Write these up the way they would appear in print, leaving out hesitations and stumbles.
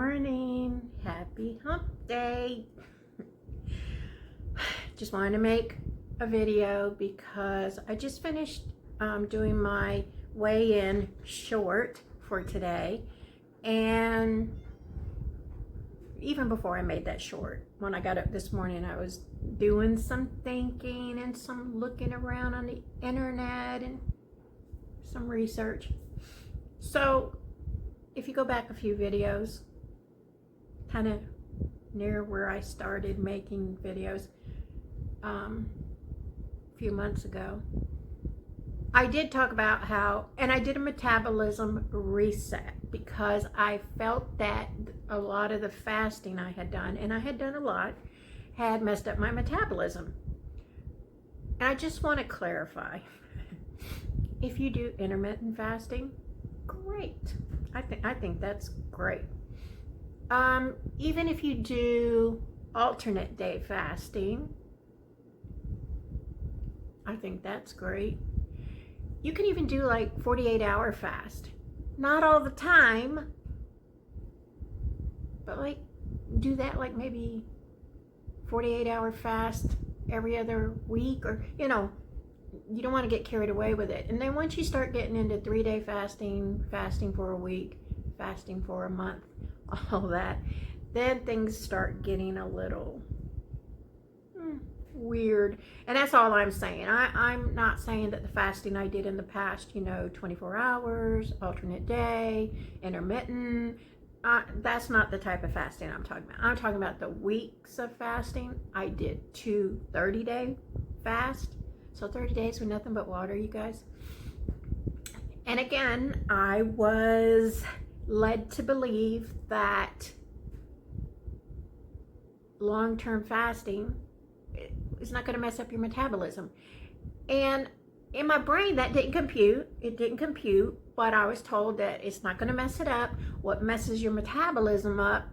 morning. Happy hump day. Just wanted to make a video because I just finished doing my weigh-in short for today, and even before I made that short, when I got up this morning, I was doing some thinking and some looking around on the internet and some research. So if you go back a few videos, kind of near where I started making videos a few months ago, I did talk about how, and I did a metabolism reset because I felt that a lot of the fasting I had done, and I had done a lot, had messed up my metabolism. And I just want to clarify, if you do intermittent fasting, great. I think that's great. Even if you do alternate day fasting, I think that's great. You can even do like 48-hour fast. Not all the time, but like do that like maybe 48-hour fast every other week, or you don't want to get carried away with it. And then once you start getting into 3-day fasting, fasting for a week, fasting for a month, all that, then things start getting a little weird. And that's all I'm saying. I'm not saying that the fasting I did in the past, 24 hours, alternate day, intermittent, that's not the type of fasting I'm talking about. I'm talking about the weeks of fasting. I did 2 30-day fast. So 30 days with nothing but water, you guys. And again, I was led to believe that long-term fasting is not going to mess up your metabolism. And in my brain, that didn't compute. It didn't compute, but I was told that it's not going to mess it up. What messes your metabolism up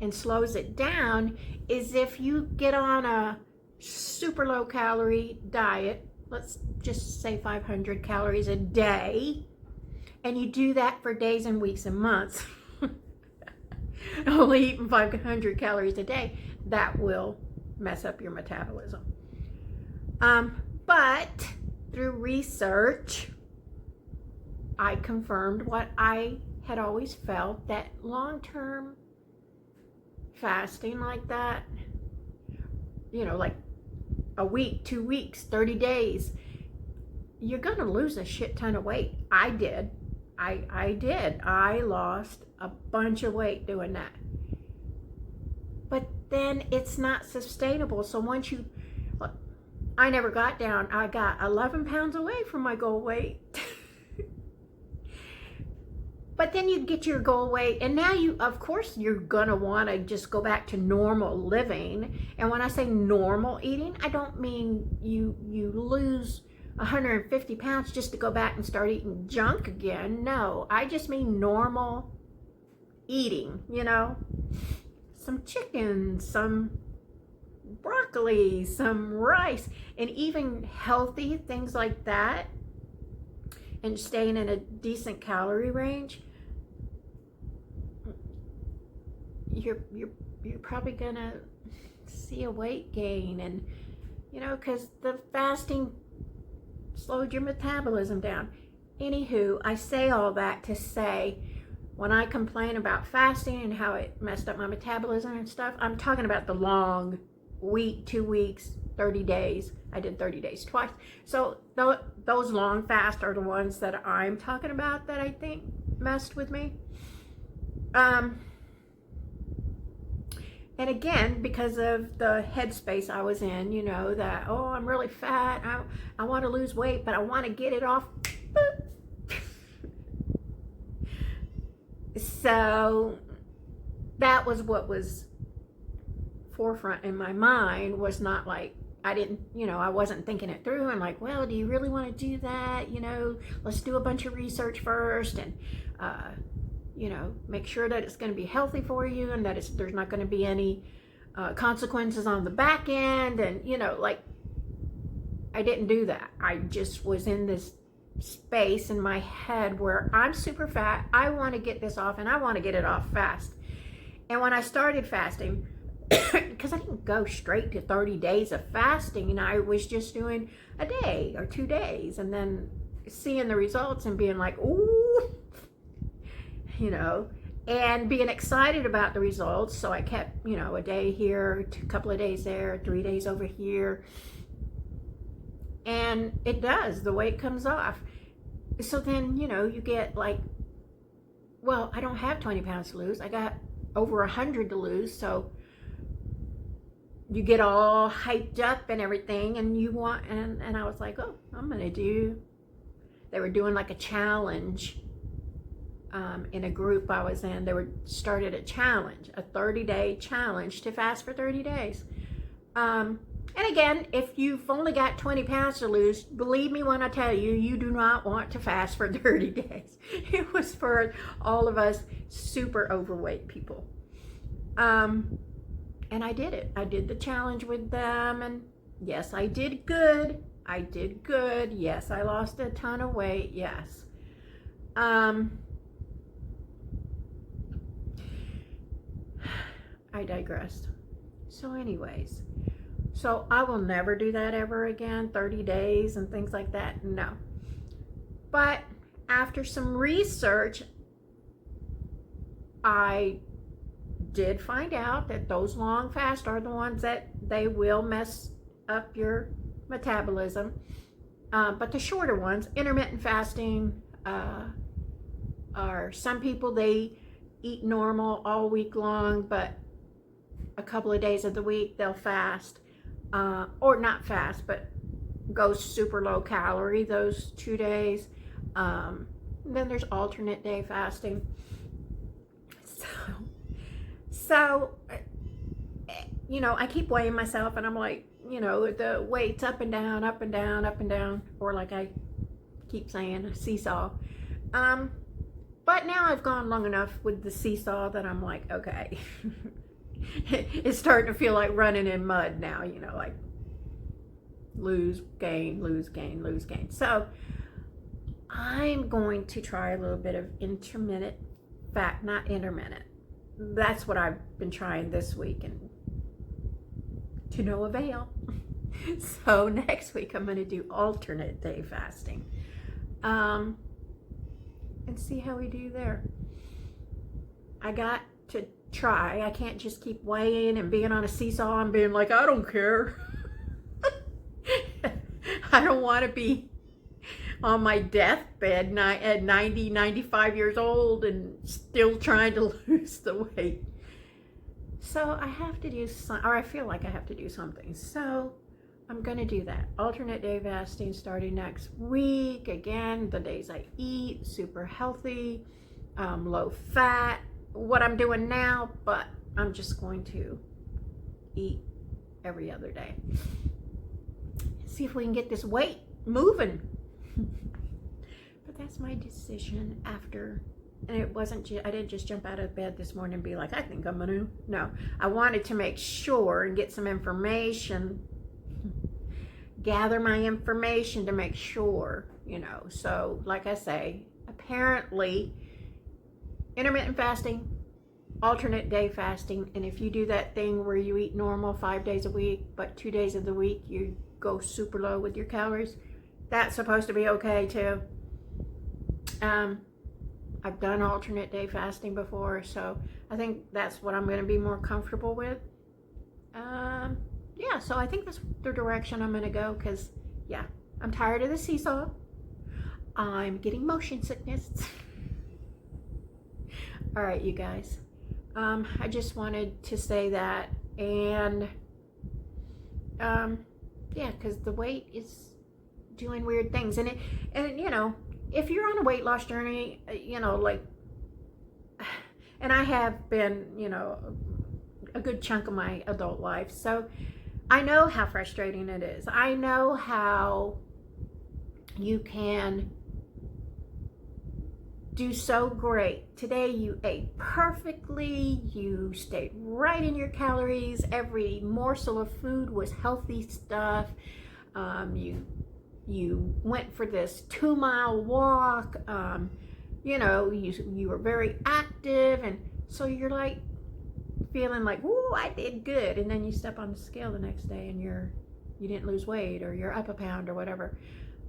and slows it down is if you get on a super low calorie diet, let's just say 500 calories a day, and you do that for days and weeks and months, only eating 500 calories a day, that will mess up your metabolism. But through research, I confirmed what I had always felt, that long-term fasting like that, like a week, 2 weeks, 30 days, you're gonna lose a shit ton of weight. I did. I did. I lost a bunch of weight doing that. But then it's not sustainable. So once you, look, I never got down. I got 11 pounds away from my goal weight. But then you get your goal weight, and now of course, you're gonna wanna just go back to normal living. And when I say normal eating, I don't mean you lose 150 pounds just to go back and start eating junk again. No, I just mean normal eating, some chicken, some broccoli, some rice, and even healthy things like that, and staying in a decent calorie range. You're probably gonna see a weight gain, and because the fasting slowed your metabolism down. Anywho, I say all that to say, when I complain about fasting and how it messed up my metabolism and stuff, I'm talking about the long week, 2 weeks, 30 days. I did 30 days twice. So those long fasts are the ones that I'm talking about that I think messed with me. And again, because of the headspace I was in, that, oh, I'm really fat, I want to lose weight, but I want to get it off. So that was what was forefront in my mind, was not like, I wasn't thinking it through and like, well, do you really want to do that? Let's do a bunch of research first, and make sure that it's going to be healthy for you, and that there's not going to be any consequences on the back end. And, I didn't do that. I just was in this space in my head where I'm super fat. I want to get this off, and I want to get it off fast. And when I started fasting, because I didn't go straight to 30 days of fasting, and I was just doing a day or 2 days, and then seeing the results and being like, ooh, you know, and being excited about the results. So I kept, you know, a day here, a couple of days there, 3 days over here. And it does, the weight comes off. So then, you know, you get like, well, I don't have 20 pounds to lose. I got over 100 to lose. So you get all hyped up and everything, and you want, and I was like, oh, I'm going to do, they were doing like a challenge in a group I was in. They started a challenge, a 30-day challenge to fast for 30 days. And again, if you've only got 20 pounds to lose, believe me when I tell you, you do not want to fast for 30 days. It was for all of us super overweight people. And I did it. I did the challenge with them, and yes, I did good. I did good. Yes, I lost a ton of weight. Yes. I digressed. So anyways, so I will never do that ever again, 30 days and things like that. No. But after some research, I did find out that those long fasts are the ones that they will mess up your metabolism. But the shorter ones, intermittent fasting, are some people, they eat normal all week long, but a couple of days of the week they'll fast, or not fast, but go super low calorie those 2 days. Then there's alternate day fasting. So, you know, I keep weighing myself, and I'm like, you know, the weight's up and down, up and down, up and down, or like I keep saying, a seesaw. But now I've gone long enough with the seesaw that I'm like, okay, it's starting to feel like running in mud now, you know, like lose, gain, lose, gain, lose, gain. So I'm going to try a little bit of intermittent fat, not intermittent. That's what I've been trying this week, and to no avail. So next week I'm going to do alternate day fasting, and see how we do there. I got to try. I can't just keep weighing and being on a seesaw and being like, I don't care. I don't want to be on my deathbed at 90, 95 years old and still trying to lose the weight. So I have to do some, or I feel like I have to do something. So I'm going to do that. Alternate day fasting starting next week. Again, the days I eat, super healthy, low fat, what I'm doing now, but I'm just going to eat every other day. See if we can get this weight moving. But that's my decision after, and it wasn't, I didn't just jump out of bed this morning and be like, I think I'm gonna, no. I wanted to make sure and get some information, gather my information to make sure, you know. So like I say, apparently intermittent fasting, alternate day fasting, and if you do that thing where you eat normal 5 days a week, but 2 days of the week you go super low with your calories, that's supposed to be okay too. I've done alternate day fasting before, so I think that's what I'm going to be more comfortable with. Yeah, so I think that's the direction I'm going to go, because yeah, I'm tired of the seesaw. I'm getting motion sickness. All right, you guys. I just wanted to say that, and yeah, because the weight is doing weird things, and you know, if you're on a weight loss journey, you know, like, and I have been, you know, a good chunk of my adult life, so I know how frustrating it is. I know how you can do so great. Today you ate perfectly, you stayed right in your calories, every morsel of food was healthy stuff, you went for this 2-mile walk, you know, you were very active, and so you're like, feeling like, "Ooh, I did good," and then you step on the scale the next day and you didn't lose weight, or you're up a pound or whatever.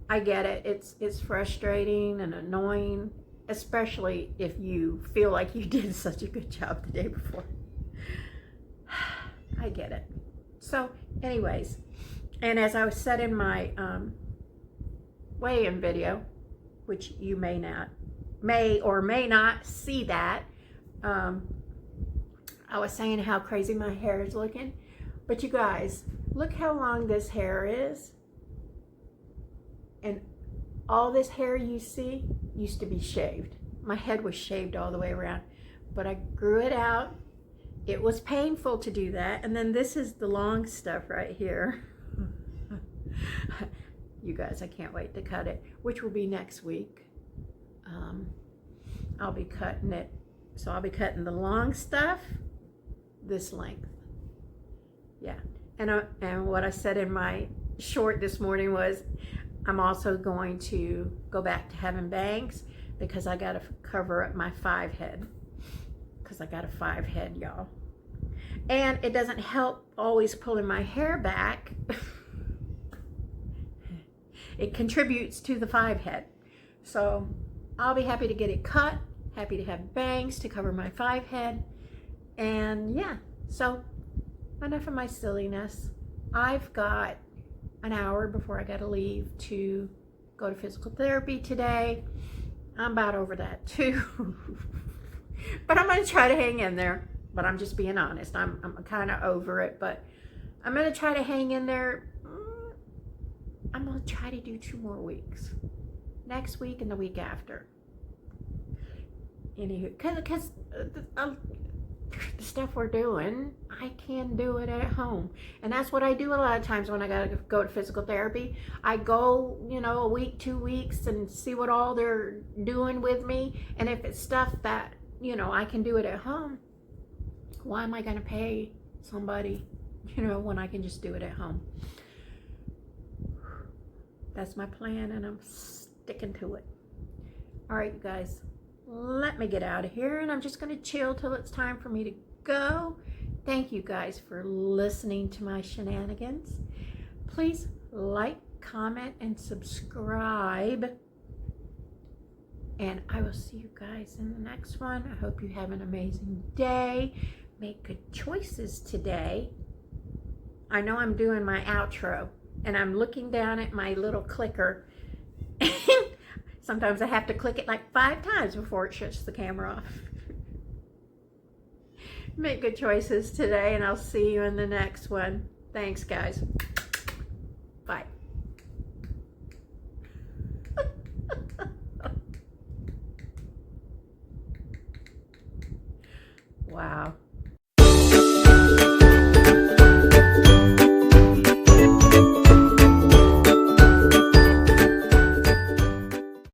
I get it. It's frustrating and annoying, especially if you feel like you did such a good job the day before. I get it. So, anyways, and as I said in my weigh-in video, which you may or may not see that, I was saying how crazy my hair is looking. But you guys, look how long this hair is. And all this hair you see used to be shaved. My head was shaved all the way around, but I grew it out. It was painful to do that. And then this is the long stuff right here. You guys, I can't wait to cut it, which will be next week. I'll be cutting it. So I'll be cutting the long stuff this length. Yeah. And what I said in my short this morning was, I'm also going to go back to having bangs because I got to cover up my 5 head. Because I got a 5 head, y'all. And it doesn't help always pulling my hair back. It contributes to the 5 head. So I'll be happy to get it cut. Happy to have bangs to cover my 5 head. And yeah, so enough of my silliness. I've got an hour before I got to leave to go to physical therapy today. I'm about over that too. But I'm going to try to hang in there. But I'm just being honest. I'm kind of over it. But I'm going to try to hang in there. I'm going to try to do 2 more weeks. Next week and the week after. Anywho, because the stuff we're doing, I can do it at home. And that's what I do a lot of times when I gotta go to physical therapy. I go, a week, 2 weeks, and see what all they're doing with me. And if it's stuff that, I can do it at home, why am I gonna pay somebody, when I can just do it at home? That's my plan, and I'm sticking to it. All right, you guys. Let me get out of here, and I'm just going to chill till it's time for me to go. Thank you guys for listening to my shenanigans. Please like, comment, and subscribe. And I will see you guys in the next one. I hope you have an amazing day. Make good choices today. I know I'm doing my outro, and I'm looking down at my little clicker. Sometimes I have to click it like 5 times before it shuts the camera off. Make good choices today, and I'll see you in the next one. Thanks, guys. Bye. Wow.